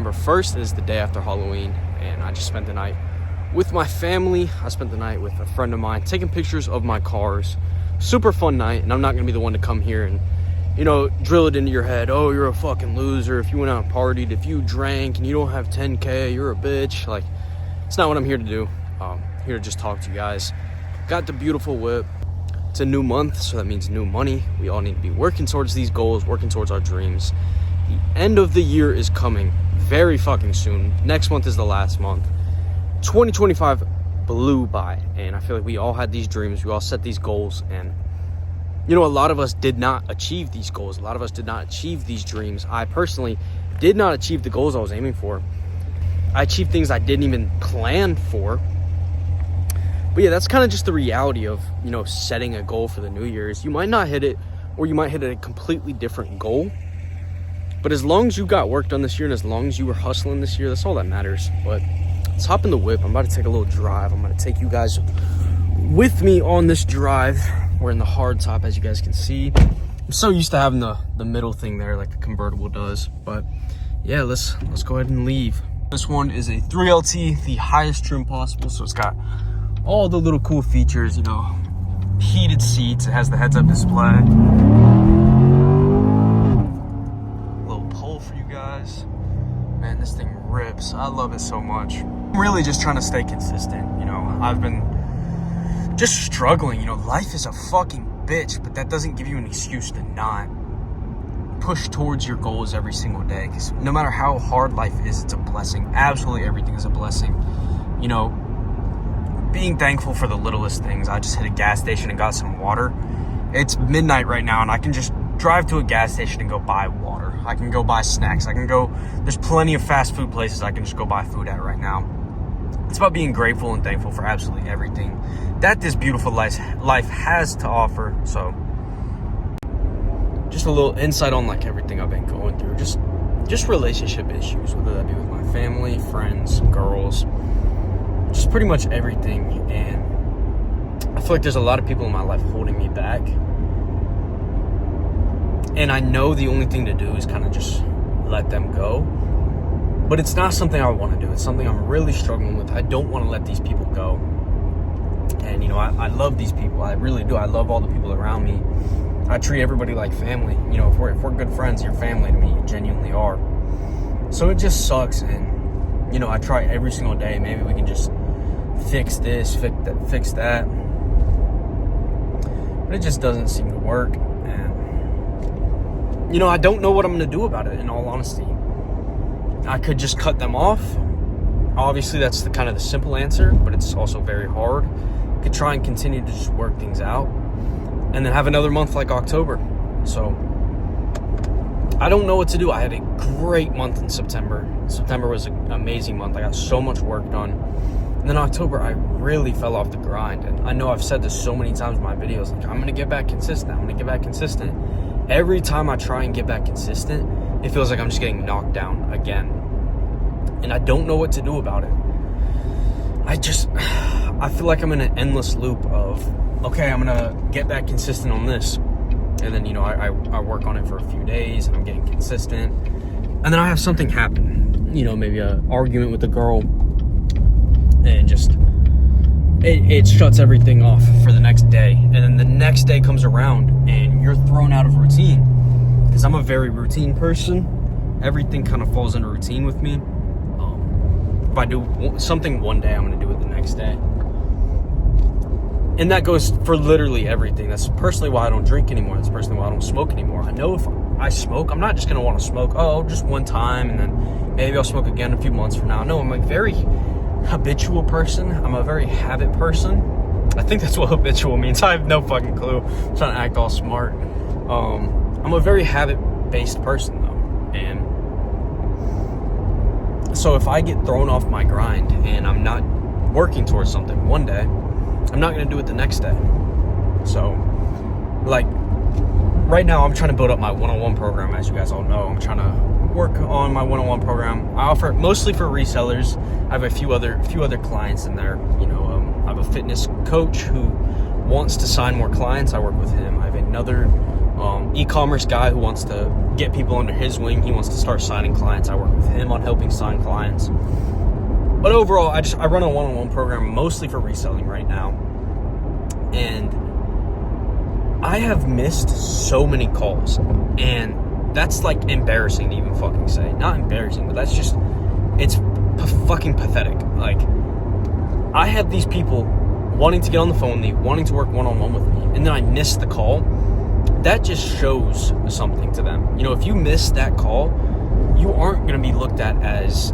November 1st. It is the day after Halloween, and I just spent the night with my family. I spent the night with a friend of mine taking pictures of my cars. Super fun night, and I'm not going to be the one to come here and, drill it into your head. Oh, you're a fucking loser if you went out and partied. If you drank and you don't have 10K, you're a bitch. Like, it's not what I'm here to do. I'm here to just talk to you guys. Got the beautiful whip. It's a new month, so that means new money. We all need to be working towards these goals, working towards our dreams. The end of the year is coming very fucking soon. Next month is the last month. 2025 blew by, and I feel like we all had these dreams. We all set these goals, and a lot of us did not achieve these goals. A lot of us did not achieve these dreams. I personally did not achieve the goals I was aiming for. I achieved things I didn't even plan for. But yeah, that's kind of just the reality of, setting a goal for the New Year's. You might not hit it, or you might hit a completely different goal. But as long as you got work done this year, and as long as you were hustling this year, that's all that matters. But let's hop in the whip. I'm about to take a little drive. I'm going to take you guys with me on this drive. We're in the hard top, as you guys can see. I'm so used to having the middle thing there like the convertible does. But yeah, let's go ahead and leave. This one is a 3LT, the highest trim possible. So it's got all the little cool features, heated seats. It has the heads-up display. Little pole for you guys. Man, this thing rips. I love it so much. I'm really just trying to stay consistent. I've been just struggling. Life is a fucking bitch, but that doesn't give you an excuse to not push towards your goals every single day. Because no matter how hard life is, it's a blessing. Absolutely everything is a blessing. Being thankful for the littlest things. I just hit a gas station and got some water. It's midnight right now, and I can just drive to a gas station and go buy water. I can go buy snacks. There's plenty of fast food places I can just go buy food at right now. It's about being grateful and thankful for absolutely everything that this beautiful life has to offer. So just a little insight on everything I've been going through. Just relationship issues, whether that be with my family, friends, girls, just pretty much everything. And I feel like there's a lot of people in my life holding me back. And I know the only thing to do is kind of just let them go. But it's not something I want to do. It's something I'm really struggling with. I don't want to let these people go. And, I love these people. I really do. I love all the people around me. I treat everybody like family. If we're good friends, you're family to me. You genuinely are. So it just sucks. And, I try every single day. Maybe we can just fix this, fix that. But it just doesn't seem to work. And, I don't know what I'm going to do about it, in all honesty. I could just cut them off. Obviously, that's the simple answer, but it's also very hard. I could try and continue to just work things out and then have another month like October. So I don't know what to do. I had a great month in September. September was an amazing month. I got so much work done. And then October, I really fell off the grind. And I know I've said this so many times in my videos, I'm going to get back consistent. Every time I try and get back consistent, it feels like I'm just getting knocked down again. And I don't know what to do about it. I feel like I'm in an endless loop of, okay, I'm going to get back consistent on this. And then, I work on it for a few days and I'm getting consistent. And then I have something happen, maybe an argument with a girl, and just, it shuts everything off for the next day. And then the next day comes around and you're thrown out of routine. Because I'm a very routine person. Everything kind of falls into routine with me. If I do something one day, I'm going to do it the next day. And that goes for literally everything. That's personally why I don't drink anymore. That's personally why I don't smoke anymore. I know if I smoke, I'm not just going to want to smoke, just one time, and then maybe I'll smoke again a few months from now. No, I'm a very habitual person. I'm a very habit person. I think that's what habitual means. I have no fucking clue. I'm trying to act all smart. I'm a very habit-based person, though. And so if I get thrown off my grind and I'm not working towards something one day, I'm not going to do it the next day. So, right now I'm trying to build up my one-on-one program, as you guys all know. I'm trying to work on my one-on-one program. I offer it mostly for resellers. I have a few other clients in there. I have a fitness coach who wants to sign more clients. I work with him. I have another e-commerce guy who wants to get people under his wing. He wants to start signing clients. I work with him on helping sign clients. But overall, I run a one-on-one program mostly for reselling right now. And I have missed so many calls. And that's like embarrassing to even fucking say. Not embarrassing, but that's just, it's fucking pathetic. Like, I have these people wanting to get on the phone with me, wanting to work one-on-one with me, and then I miss the call. That just shows something to them. You know, if you miss that call, you aren't going to be looked at as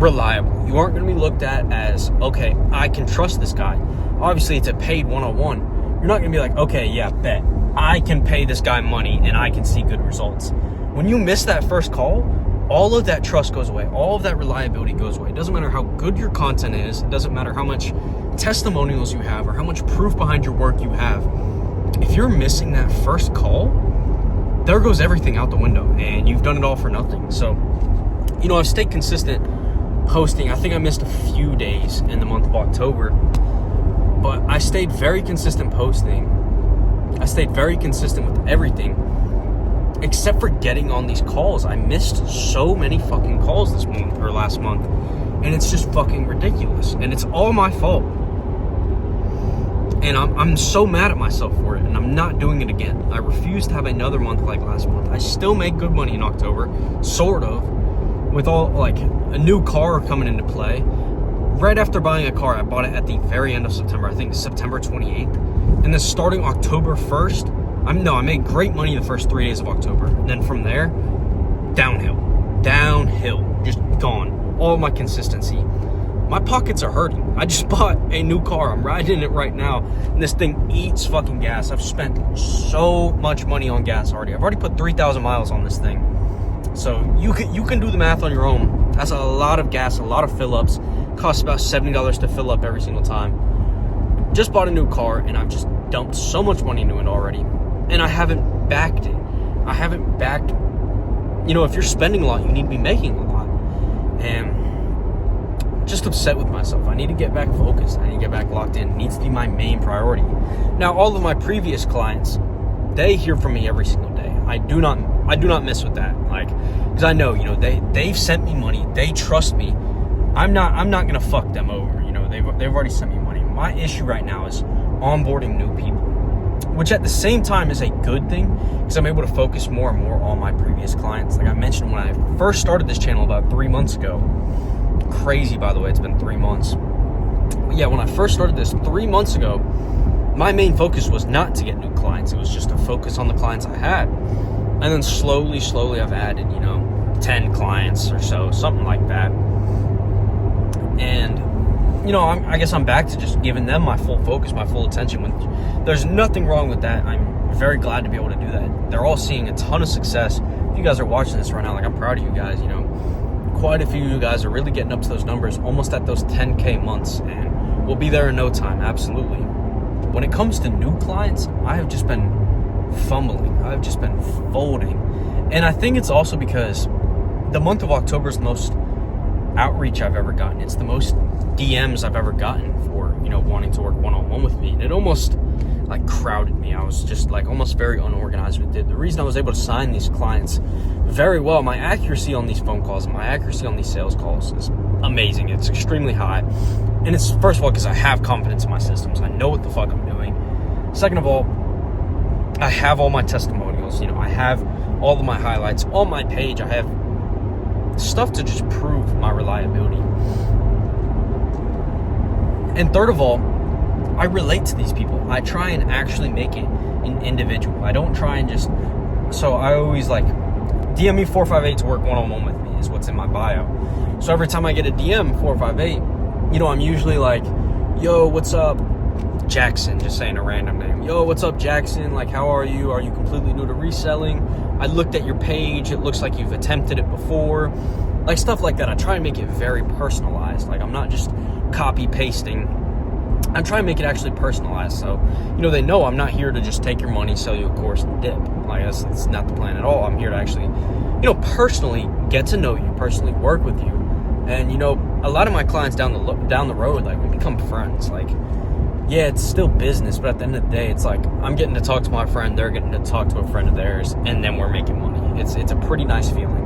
reliable. You aren't going to be looked at as, okay, I can trust this guy. Obviously, it's a paid one-on-one. You're not going to be like, okay, yeah, bet. I can pay this guy money and I can see good results. When you miss that first call, all of that trust goes away. All of that reliability goes away. It doesn't matter how good your content is. It doesn't matter how much testimonials you have or how much proof behind your work you have. If you're missing that first call, there goes everything out the window and you've done it all for nothing. So, you know, I've stayed consistent posting. I think I missed a few days in the month of October, but I stayed very consistent posting. I stayed very consistent with everything except for getting on these calls. I missed so many fucking calls this month or last month, and it's just fucking ridiculous, and it's all my fault. And I'm so mad at myself for it, and I'm not doing it again. I refuse to have another month like last month. I still make good money in October, sort of, with all, like, a new car coming into play. Right after buying a car, I bought it at the very end of September, I think September 28th. And then starting October 1st, I made great money the first 3 days of October. And then from there, downhill, just gone. All my consistency. My pockets are hurting. I just bought a new car. I'm riding it right now, and this thing eats fucking gas. I've spent so much money on gas already. I've already put 3,000 miles on this thing. So you can do the math on your own. That's a lot of gas, a lot of fill-ups. Costs about $70 to fill up every single time. Just bought a new car, and I've just dumped so much money into it already. And I haven't backed it. You know, if you're spending a lot, you need to be making a lot. And just upset with myself. I need to get back focused. I need to get back locked in. It needs to be my main priority. Now, all of my previous clients, they hear from me every single day. I do not miss with that. Like, because I know, you know, they've sent me money. They trust me. I'm not gonna fuck them over. You know, they've already sent me money. My issue right now is onboarding new people, which at the same time is a good thing because I'm able to focus more and more on my previous clients. Like I mentioned when I first started this channel about 3 months ago. Crazy, by the way, it's been 3 months. But yeah, when I first started this 3 months ago, my main focus was not to get new clients. It was just to focus on the clients I had. And then slowly I've added, you know, 10 clients or so, something like that. And, you know, I guess I'm back to just giving them my full focus, my full attention. There's nothing wrong with that. I'm very glad to be able to do that. They're all seeing a ton of success. If you guys are watching this right now, like, I'm proud of you guys, you know. Quite a few of you guys are really getting up to those numbers, almost at those 10K months, and we'll be there in no time, absolutely. When it comes to new clients, I have just been fumbling. I've just been folding. And I think it's also because the month of October is the most outreach I've ever gotten. It's the most DMs I've ever gotten for, you know, wanting to work one-on-one with me. And it almost like crowded me. I was just like almost very unorganized with it. The reason I was able to sign these clients very well, my accuracy on these phone calls and my accuracy on these sales calls is amazing. It's extremely high. And it's, first of all, because I have confidence in my systems. I know what the fuck I'm doing. Second of all, I have all my testimonials. You know, I have all of my highlights on my page. I have stuff to just prove my reliability. And third of all, I relate to these people. I try and actually make it an individual. I don't try and just, so I always like, DM me 458 to work one-on-one with me is what's in my bio. So every time I get a DM 458, you know, I'm usually like, yo, what's up, Jackson, just saying a random name. Yo, what's up, Jackson? Like, how are you? Are you completely new to reselling? I looked at your page. It looks like you've attempted it before. Like, stuff like that. I try and make it very personalized. Like, I'm not just copy pasting. I'm trying to make it actually personalized. So, you know, they know I'm not here to just take your money, sell you a course, and dip. Like, that's not the plan at all. I'm here to actually, you know, personally get to know you, personally work with you. And, you know, a lot of my clients down the road, like, we become friends. Like, yeah, it's still business, but at the end of the day, it's like I'm getting to talk to my friend, they're getting to talk to a friend of theirs, and then we're making money. It's a pretty nice feeling.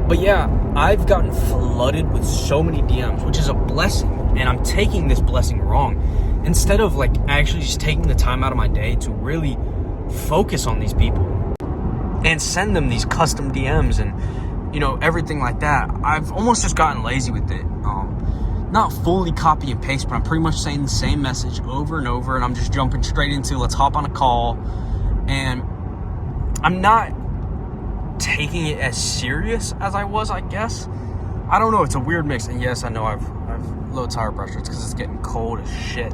But yeah, I've gotten flooded with so many DMs, which is a blessing, and I'm taking this blessing wrong. Instead of like actually just taking the time out of my day to really focus on these people and send them these custom DMs and, you know, everything like that, I've almost just gotten lazy with it. Not fully copy and paste, but I'm pretty much saying the same message over and over, and I'm just jumping straight into let's hop on a call, and I'm not taking it as serious as I was, I guess. I don't know, it's a weird mix. And yes, I know I've low tire pressure. It's because it's getting cold as shit.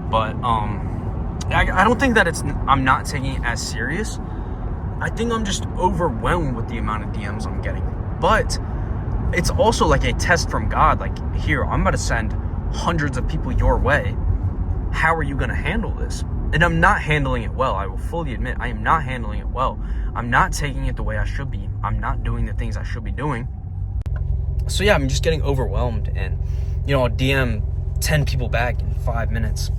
But I don't think that I'm not taking it as serious. I think I'm just overwhelmed with the amount of DMs I'm getting. But it's also like a test from God. Like, here, I'm about to send hundreds of people your way. How are you going to handle this? And I'm not handling it well. I will fully admit I am not handling it well. I'm not taking it the way I should be. I'm not doing the things I should be doing. So yeah, I'm just getting overwhelmed, and, you know, I'll DM 10 people back in 5 minutes.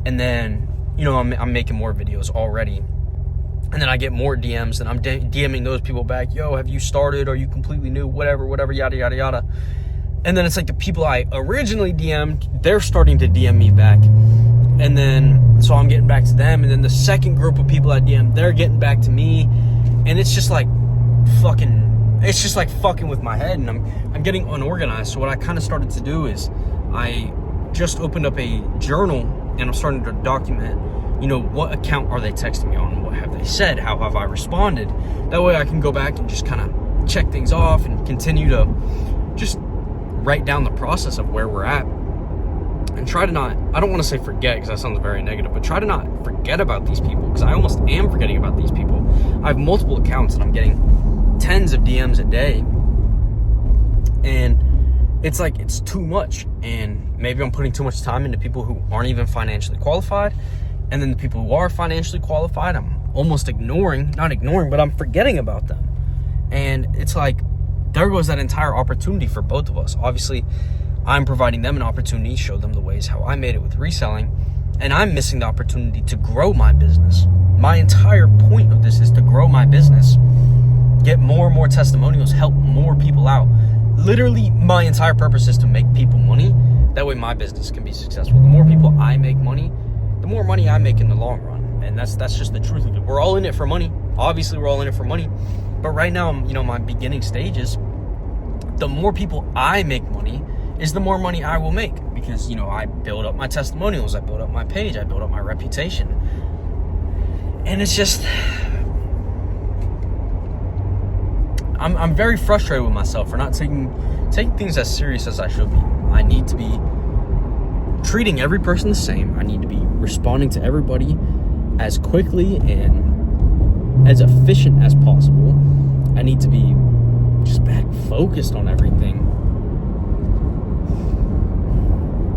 And then, you know, I'm making more videos already. And then I get more DMs, and I'm DMing those people back. Yo, have you started? Are you completely new? Whatever, yada, yada, yada. And then it's like the people I originally DM'd, they're starting to DM me back. And then, so I'm getting back to them. And then the second group of people I DM'd, they're getting back to me. And it's just like fucking with my head. And I'm getting unorganized. So what I kind of started to do is I just opened up a journal, and I'm starting to document, you know, what account are they texting me on? What have they said? How have I responded? That way I can go back and just kind of check things off and continue to just write down the process of where we're at. And try to not, I don't want to say forget because that sounds very negative, but try to not forget about these people, because I almost am forgetting about these people. I have multiple accounts and I'm getting tens of DMs a day. And it's like, it's too much. And maybe I'm putting too much time into people who aren't even financially qualified. And then the people who are financially qualified, I'm almost not ignoring, but I'm forgetting about them. And it's like, there goes that entire opportunity for both of us. Obviously, I'm providing them an opportunity, show them the ways how I made it with reselling, and I'm missing the opportunity to grow my business. My entire point of this is to grow my business, get more and more testimonials, help more people out. Literally, my entire purpose is to make people money. That way my business can be successful. The more people I make money, the more money I make in the long run. And that's just the truth of it. We're all in it for money. Obviously, we're all in it for money. But right now, you know, my beginning stages, the more people I make money is the more money I will make, because, you know, I build up my testimonials, I build up my page, I build up my reputation. And it's just, I'm very frustrated with myself for not taking things as serious as I should be. I need to be treating every person the same. I need to be responding to everybody as quickly and as efficient as possible. I need to be just back focused on everything.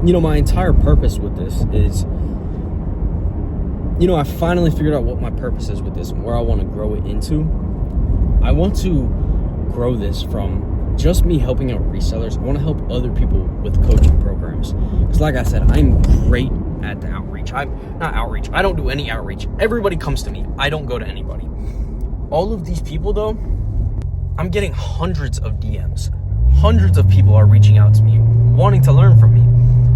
You know, my entire purpose with this is, you know, I finally figured out what my purpose is with this and where I want to grow it into. I want to grow this from just me helping out resellers. I want to help other people with coaching programs. Because like I said, I'm great at the outreach. I don't do any outreach. Everybody comes to me. I don't go to anybody. All of these people, though, I'm getting hundreds of DMs. Hundreds of people are reaching out to me, wanting to learn from me.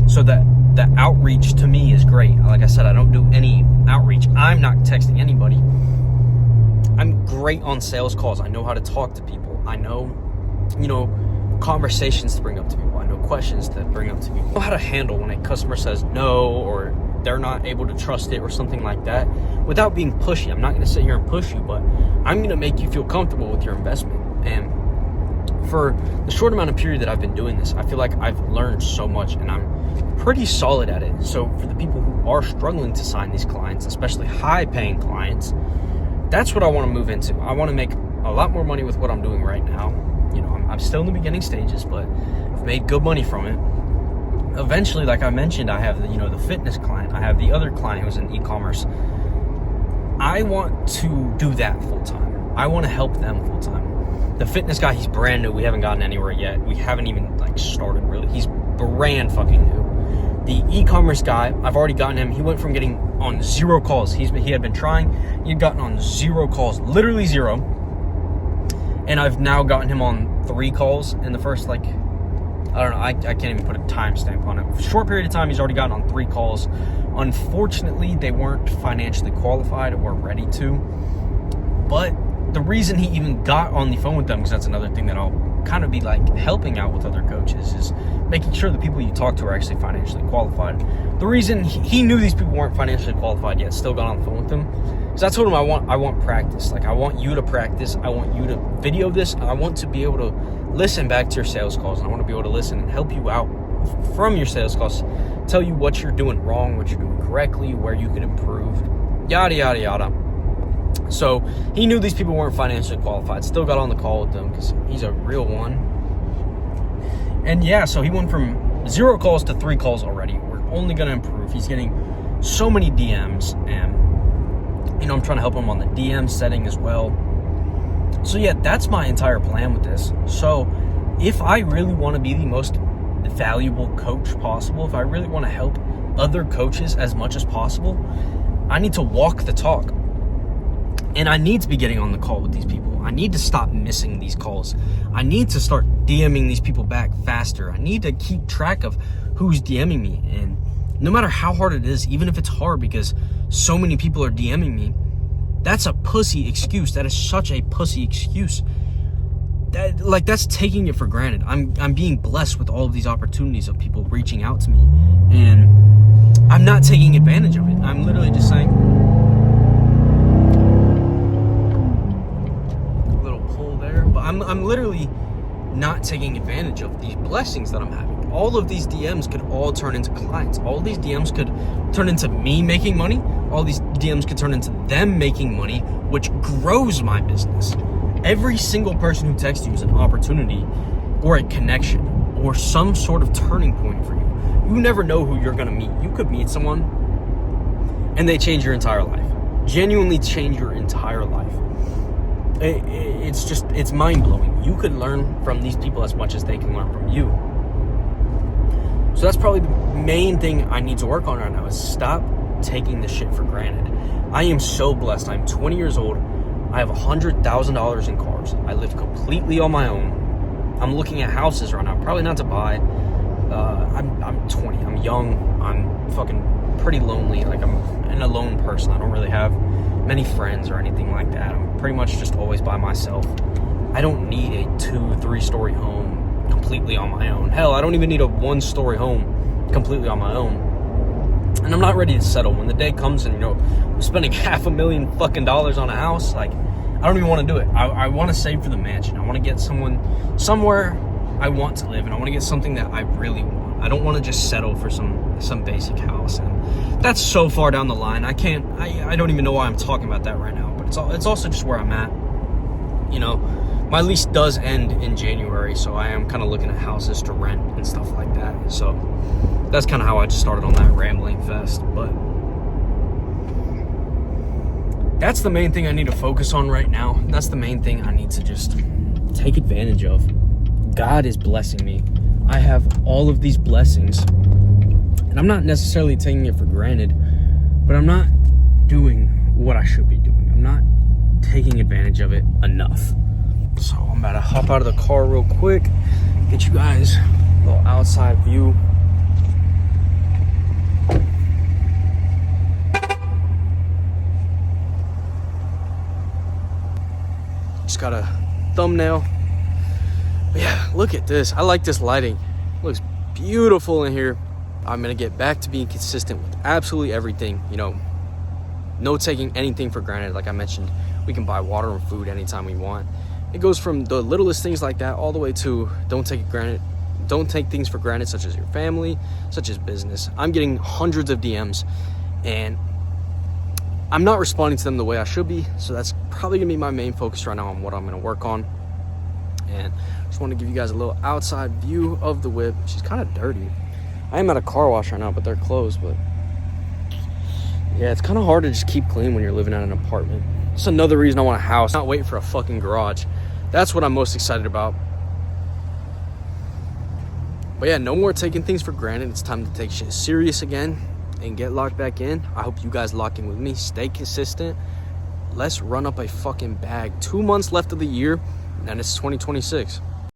So that the outreach to me is great. Like I said, I don't do any outreach. I'm not texting anybody. I'm great on sales calls. I know how to talk to people. I know, you know, conversations to bring up to people. I know questions to bring up to people. I know how to handle when a customer says no, or they're not able to trust it or something like that, without being pushy. I'm not going to sit here and push you, but I'm going to make you feel comfortable with your investment. And for the short amount of period that I've been doing this, I feel like I've learned so much, and I'm pretty solid at it. So for the people who are struggling to sign these clients, especially high-paying clients, that's what I want to move into. I want to make a lot more money with what I'm doing right now. You know, I'm still in the beginning stages, but I've made good money from it. Eventually, like I mentioned, I have the fitness client. I have the other client who's in e-commerce. I want to do that full-time. I want to help them full-time. The fitness guy, he's brand new. We haven't gotten anywhere yet. We haven't even started really. He's brand fucking new. The e-commerce guy, I've already gotten him. He went from getting on 0 calls. He had been trying. He had gotten on 0 calls, literally 0. And I've now gotten him on 3 calls in the first, like, I don't know. I can't even put a timestamp on it. For a short period of time, he's already gotten on 3 calls. Unfortunately, they weren't financially qualified or ready to. But the reason he even got on the phone with them, because that's another thing that I'll kind of be like helping out with other coaches, is making sure the people you talk to are actually financially qualified. The reason he knew these people weren't financially qualified yet still got on the phone with them, because I told him I want practice. Like, I want you to practice. I want you to video this. I want to be able to listen back to your sales calls. And I want to be able to listen and help you out from your sales calls, tell you what you're doing wrong, what you're doing correctly, where you can improve, yada, yada, yada. So he knew these people weren't financially qualified, still got on the call with them because he's a real one. And yeah, so he went from 0 calls to 3 calls already. We're only going to improve. He's getting so many DMs, and, you know, I'm trying to help him on the DM setting as well. So yeah, that's my entire plan with this. So if I really want to be the most valuable coach possible, if I really want to help other coaches as much as possible, I need to walk the talk. And I need to be getting on the call with these people. I need to stop missing these calls. I need to start DMing these people back faster. I need to keep track of who's DMing me. And no matter how hard it is, even if it's hard because so many people are DMing me, that's a pussy excuse. That is such a pussy excuse. That's taking it for granted. I'm being blessed with all of these opportunities of people reaching out to me, and I'm not taking advantage of it. I'm literally just saying, a little pull there, but I'm literally not taking advantage of these blessings that I'm having. All of these DMs could all turn into clients. All these DMs could turn into me making money. All these DMs could turn into them making money, which grows my business. Every single person who texts you is an opportunity or a connection or some sort of turning point for you. You never know who you're going to meet. You could meet someone and they change your entire life. Genuinely change your entire life. It's mind-blowing. You could learn from these people as much as they can learn from you. So that's probably the main thing I need to work on right now, is stop taking this shit for granted. I am so blessed. I'm 20 years old. I have $100,000 in cars. I live completely on my own. I'm looking at houses right now. Probably not to buy. I'm 20. I'm young. I'm fucking pretty lonely. Like, I'm an alone person. I don't really have many friends or anything like that. I'm pretty much just always by myself. I don't need a 2-3 story home completely on my own. Hell, I don't even need a 1-story home completely on my own. And I'm not ready to settle. When the day comes and, you know, I'm spending $500,000 fucking on a house, like, I don't even want to do it. I want to save for the mansion. I want to get somewhere I want to live, and I want to get something that I really want. I don't want to just settle for some basic house, and that's so far down the line. I don't even know why I'm talking about that right now, but it's also just where I'm at. You know, my lease does end in January, so I am kind of looking at houses to rent and stuff like that. So that's kind of how I just started on that rambling fest. But that's the main thing I need to focus on right now. That's the main thing I need to just take advantage of. God is blessing me. I have all of these blessings, and I'm not necessarily taking it for granted, but I'm not doing what I should be doing. I'm not taking advantage of it enough. So I'm about to hop out of the car real quick, get you guys a little outside view. Just got a thumbnail. But yeah, look at this. I like this lighting. It looks beautiful in here. I'm gonna get back to being consistent with absolutely everything. You know, no taking anything for granted. Like I mentioned, we can buy water and food anytime we want. It goes from the littlest things like that all the way to don't take things for granted, such as your family, such as business. I'm getting hundreds of DMs, and I'm not responding to them the way I should be, so that's probably gonna be my main focus right now on what I'm gonna work on. And I just want to give you guys a little outside view of the whip. She's kind of dirty. I am at a car wash right now, but they're closed. But yeah, it's kind of hard to just keep clean when you're living at an apartment. It's another reason I want a house, not wait for a fucking garage. That's what I'm most excited about. But yeah, no more taking things for granted. It's time to take shit serious again and get locked back in. I hope you guys lock in with me. Stay consistent. Let's run up a fucking bag. 2 months left of the year, and it's 2026.